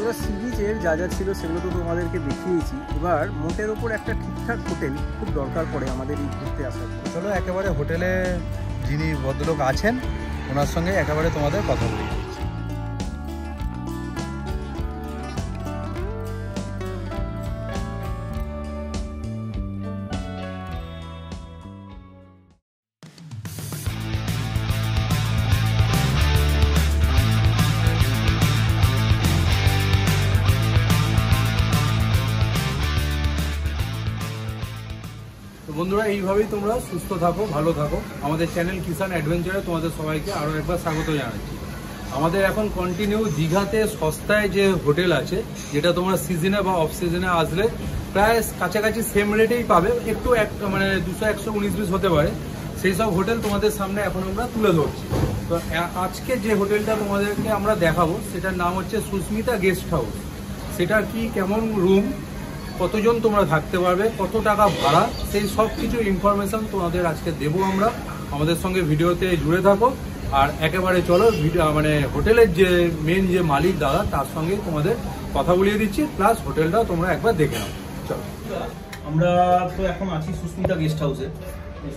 বন্ধুরা সি বিচের যা যা ছিল সেগুলো তো তোমাদেরকে দেখিয়েছি। এবার মোটের ওপর একটা ঠিকঠাক হোটেল খুব দরকার পড়ে আমাদের এই ঘুরতে আসার। চলো একেবারে হোটেলে যিনি ভদ্রলোক আছেন ওনার সঙ্গে একেবারে তোমাদের কথা বলি। বন্ধুরা, এইভাবেই তোমরা সুস্থ থাকো, ভালো থাকো। আমাদের চ্যানেল কিষান অ্যাডভেঞ্চারে তোমাদের সবাইকে আরও একবার স্বাগত জানাচ্ছি। আমাদের এখন কন্টিনিউ দীঘাতে সস্তায় যে হোটেল আছে, যেটা তোমরা সিজনে বা অফ সিজনে আসলে প্রায় কাছাকাছি সেম রেটেই পাবে, একটু মানে 200-119 হতে পারে, সেই সব হোটেল তোমাদের সামনে এখন আমরা তুলে ধরছি। তো আজকে যে হোটেলটা তোমাদেরকে আমরা দেখাবো সেটার নাম হচ্ছে সুস্মিতা গেস্ট হাউস। সেটা কি, কেমন রুম, কতজন তোমরা থাকতে পারবে, কত টাকা ভাড়া, সেই সব কিছু ইনফরমেশন তোমাদের আজকে দেবো আমরা। আমাদের সঙ্গে ভিডিওতে জুড়ে থাকো। আর একেবারে চলো মানে হোটেলের যে মেন যে মালিক দাদা, তার সঙ্গে তোমাদের কথা বলিয়ে দিচ্ছি, প্লাস হোটেলটাও তোমরা একবার দেখে নাও। চলো, আমরা তো এখন আছি সুস্মিতা গেস্ট হাউসে।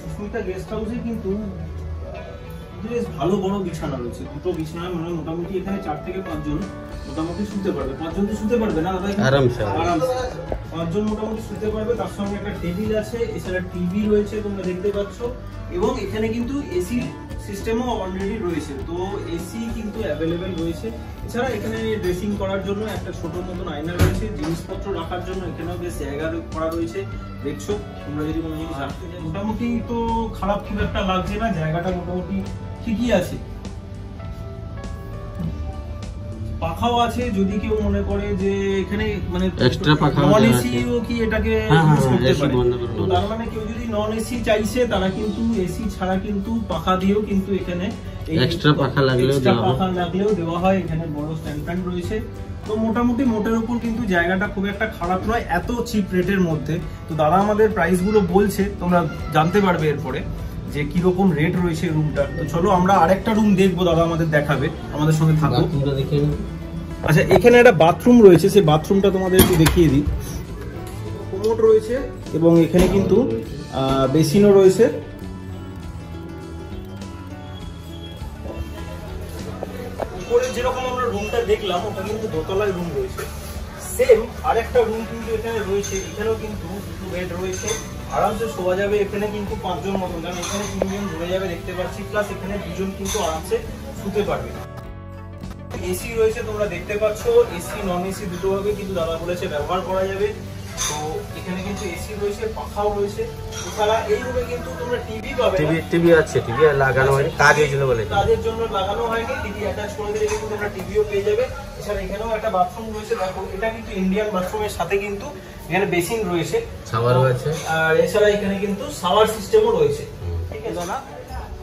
সুস্মিতা গেস্ট হাউসে কিন্তু বেশ ভালো বড় বিছানা রয়েছে, দুটো বিছানা, মানে মোটামুটি এখানে 4 থেকে 5 জন মোটামুটি শুতে পারবে। 5 জন তো শুতে পারবে না দাদা? আরামসে 5 জন মোটামুটি শুতে পারবে। তার সঙ্গে একটা টেবিল আছে, এছাড়া টিভি রয়েছে তোমরা দেখতে পাচ্ছ, এবং এখানে কিন্তু এসি সিস্টেমও অলরেডি রয়েছে। তো এসি কিন্তু অ্যাভেলেবেল রয়েছে। এছাড়া এখানে ড্রেসিং করার জন্য একটা ছোট মতন আয়না রয়েছে, জিনিসপত্র রাখার জন্য এখানেও বেশ জায়গা করা রয়েছে। দেখছো তোমরা যদি কোনো জিনিস রাখতে চাও, মোটামুটি তো খারাপ খুব একটা লাগছে না, জায়গাটা মোটামুটি ঠিকই আছে। পাখাও আছে, যদি কেউ মনে করে যে এখানে মানে এক্সট্রা পাখা নন এসিও কি এটাকে ইউজ করতে পারে। তার মানে কেউ যদি নন এসি চাইছে, তারা কিন্তু এসি ছাড়া কিন্তু পাখা দিয়েও কিন্তু এখানে এক্সট্রা পাখা লাগলেও দেওয়া হয়। এখানে বড় স্ট্যান্ড ফ্যান রয়েছে। তো মোটামুটি মোটের উপর কিন্তু জায়গাটা খুব একটা খারাপ নয়, এত চিপ রেটের মধ্যে। তো দাদা আমাদের প্রাইস গুলো বলছে, তোমরা জানতে পারবে এরপরে যে কিরকম রেট রয়েছে রুমটা। তো চলো আমরা আরেকটা রুম দেখবো, দাদা আমাদের দেখাবে, আমাদের সঙ্গে থাকো। আচ্ছা, এখানে একটা বাথরুম রয়েছে, সেই বাথরুমটা তোমাদের একটু দেখিয়ে দিই। কোমোড রয়েছে এবং এখানে কিন্তু বেসিনও রয়েছে। উপরে যেরকম আমরা রুমটা দেখলাম, ওটা কিন্তু দোতলায় রুম রয়েছে। সেম আরেকটা রুম কিন্তু এখানে রয়েছে, এখানেও কিন্তু 2 বেড রয়েছে, আরামসে শোয়া যাবে। এখানে কিন্তু 5 জন মতন, কারণ এখানে 3 জন ধরে যাবে দেখতে পাচ্ছি, প্লাস এখানে 2 জন কিন্তু আরামসে শুতে পারবে। এসি রয়েছে তোমরা দেখতে পাচ্ছ, এসি নন এসি দুটো ভাবে কিন্তু দাদা বলেছে ব্যবহার করা যাবে। তো এখানে কিন্তু এসি রয়েছে, পাখাও রয়েছে। এছাড়া এই রুমে কিন্তু তোমরা টিভি পাবে। টিভি আছে, টিভি লাগানো হয়নি, কাজের জন্য লাগানো হয়নি, টিভি অ্যাটাচ করে দিলে কিন্তু তোমরা টিভিও পেয়ে যাবে। এছাড়া এখানেও একটা বাথরুম রয়েছে, দেখো এটা কিন্তু ইন্ডিয়ান বাথরুমের সাথে কিন্তু এখানে বেসিন রয়েছে, শাওয়ারও আছে। আর এছাড়া এখানে কিন্তু শাওয়ার সিস্টেমও রয়েছে। ঠিক আছে দাদা,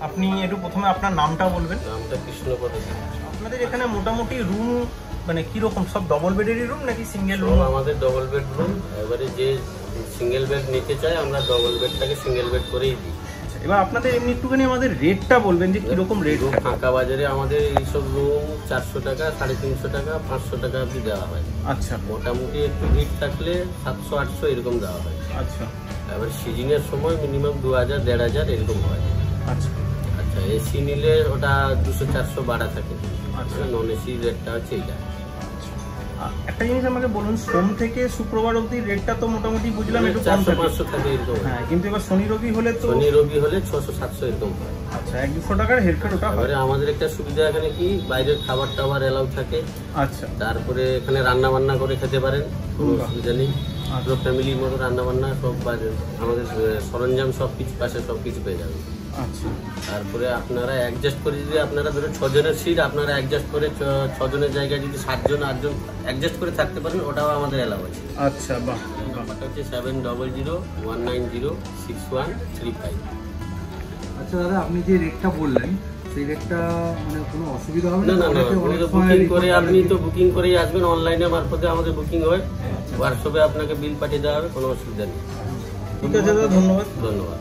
আপনি একটু প্রথমে আপনার নামটা বলবেন। নামটা কৃষ্ণপদ। আপনাদের এখানে মোটামুটি রুম মানে কিরকম, সব ডবল বেডেরই রুম নাকি সিঙ্গেল রুম? আমাদের ডবল বেড রুম। এবারে যে সিঙ্গেল বেড নিতে চায়, আমরা ডবল বেডটাকে সিঙ্গেল বেড করেই দিই। এবার আপনাদের এমনি একটুখানি আমাদের রেটটা বলবেন যে কিরকম রেট? ফাঁকা বাজারে আমাদের এইসব রুম 400 টাকা, 350 টাকা, 500 টাকা অবধি দেওয়া হয়। আচ্ছা, মোটামুটি একটু ভিড় থাকলে 700-800 এরকম দেওয়া হয়। আচ্ছা, এবার সিজনের সময় মিনিমাম 2000-1500 এরকম হয়। আচ্ছা আচ্ছা, এসি নিলে ওটা 200-400 বাড়া থাকে। আচ্ছা, নন এসি রেটটা হচ্ছে এইটা। একটা জিনিস আমাকে বলুন, সোম থেকে শুক্রবার অবধি রেটটা তো মোটামুটি বুঝলাম একটু 400-500 থাকে এরকম। হ্যাঁ, কিন্তু এবার শনি রবি হলে তো, শনি রবি হলে 600-700 এরকম হয়। আচ্ছা, 100-200 টাকার হেরফের ওটা হয়। আমাদের একটা সুবিধা এখানে কি, বাইরের খাবার টাবার এলাও থাকে। আচ্ছা, তারপরে এখানে রান্না বান্না করে খেতে পারেন, কোনো অসুবিধা নেই। পুরো ফ্যামিলির মতো রান্না বান্না সব, আমাদের সরঞ্জাম সবকিছু পাশে সবকিছু পেয়ে যাবেন। আচ্ছা, তারপরে আপনারা অ্যাডজাস্ট করে, যদি আপনারা ধরো 6 জনের সিট, আপনারা অ্যাডজাস্ট করে 6 জনের জায়গায় যদি 7 জন 8 জন অ্যাডজাস্ট করে থাকতে পারেন, ওটাও আমাদের এলাও আছে। আচ্ছা, বাহ। নাম্বারটা হচ্ছে 7001906135। আচ্ছা দাদা, আপনি যে রেটটা বললেন, সেই রেটটা মানে কোনো অসুবিধা হবে না? বুকিং করে, আপনি তো বুকিং করেই আসবেন, অনলাইনে মারফতে আমাদের বুকিং হয়, হোয়াটসঅ্যাপে আপনাকে বিল পাঠিয়ে দেওয়া হবে, কোনো অসুবিধা নেই। ঠিক আছে দাদা, ধন্যবাদ। ধন্যবাদ।